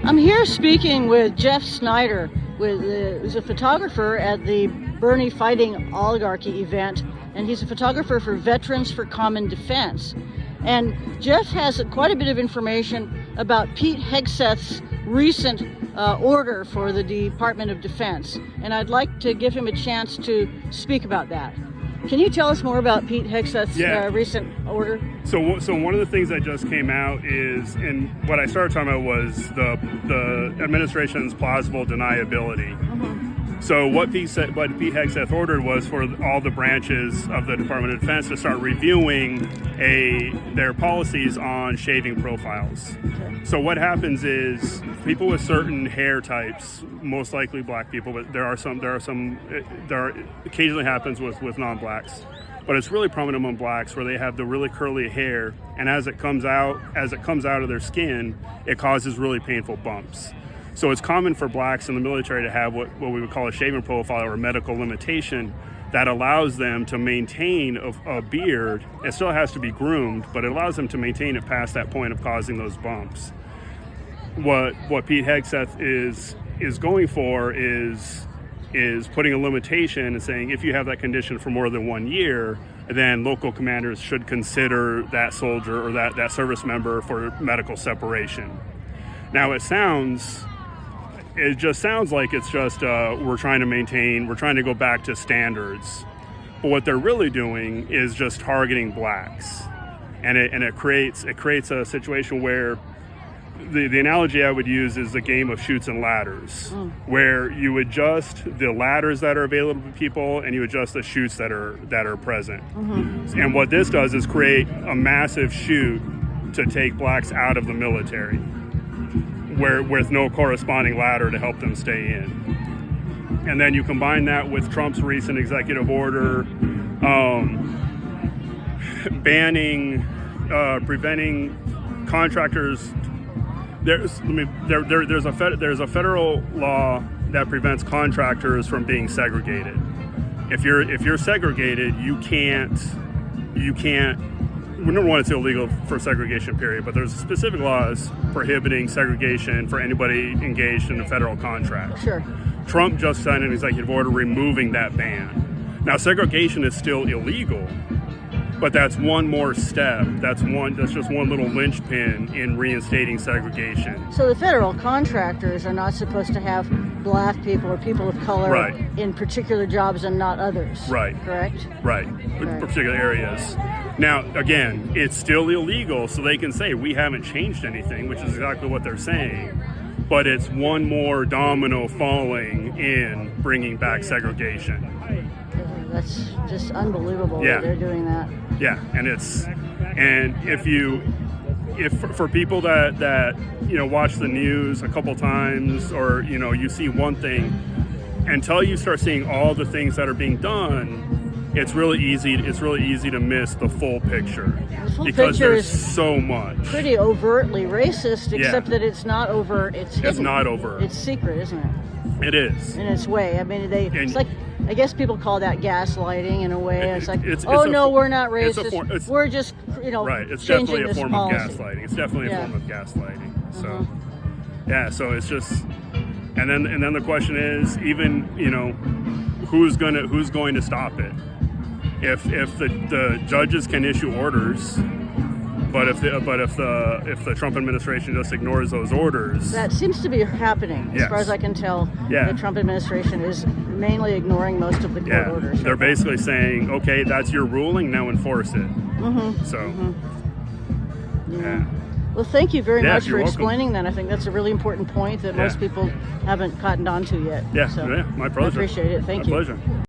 I'm here speaking with Jeff Snyder, who's a photographer at the Bernie Fighting Oligarchy event, and he's a photographer for Veterans for Common Defense. And Jeff has quite a bit of information about Pete Hegseth's recent order for the Department of Defense, and I'd like to give him a chance to speak about that. Can you tell us more about Pete Hegseth's recent order? So one of the things that just came out is, and what I started talking about was the administration's plausible deniability. So what Pete Hegseth ordered was for all the branches of the Department of Defense to start reviewing their policies on shaving profiles. Okay. So what happens is people with certain hair types, most likely black people, but there occasionally happens with non-blacks, but it's really prominent among blacks where they have the really curly hair, and as it comes out of their skin, it causes really painful bumps. So it's common for blacks in the military to have what we would call a shaving profile or a medical limitation that allows them to maintain a beard. It still has to be groomed, but it allows them to maintain it past that point of causing those bumps. What Pete Hegseth is going for is putting a limitation and saying if you have that condition for more than 1 year, then local commanders should consider that soldier or that service member for medical separation. Now it just sounds like it's just we're trying to go back to standards, but what they're really doing is just targeting blacks, and it creates a situation where the analogy I would use is the game of chutes and ladders, where you adjust the ladders that are available to people and you adjust the chutes that are present. And what this does is create a massive chute to take blacks out of the military, with no corresponding ladder to help them stay in. And then you combine that with Trump's recent executive order preventing contractors. There's a federal law that prevents contractors from being segregated. If you're segregated, you can't. Number one, it's illegal for segregation, period, but there's specific laws prohibiting segregation for anybody engaged in a federal contract. Sure. Trump just signed an executive order removing that ban. Now, segregation is still illegal, but that's one more step. That's just one little linchpin in reinstating segregation. So the federal contractors are not supposed to have black people or people of color in particular jobs and not others. Right. Correct? Right. Particular areas. Now, again, it's still illegal, so they can say we haven't changed anything, which is exactly what they're saying. But it's one more domino falling in bringing back segregation. That's just unbelievable that they're doing that. Yeah, and if for people that watch the news a couple times, or you see one thing, until you start seeing all the things that are being done, it's really easy to miss the full picture, because there's so much. Pretty overtly racist, except that it's not overt. It's hidden. It's not overt. It's secret, isn't it? It is. In its way. I mean, it's like, I guess people call that gaslighting in a way. It's like, we're not racist. We're just, right. It's changing definitely a form policy. of gaslighting. It's definitely a form of gaslighting. So, so it's just, and then the question is, even who's going to stop it? If the judges can issue orders, but if the Trump administration just ignores those orders, that seems to be happening. As far as I can tell, the Trump administration is mainly ignoring most of the court orders. They're basically saying, okay, that's your ruling, now enforce it. Well, thank you very much for welcome. explaining that. I think that's a really important point that most people haven't cottoned on to yet. My pleasure. I appreciate it. Thank you. My pleasure.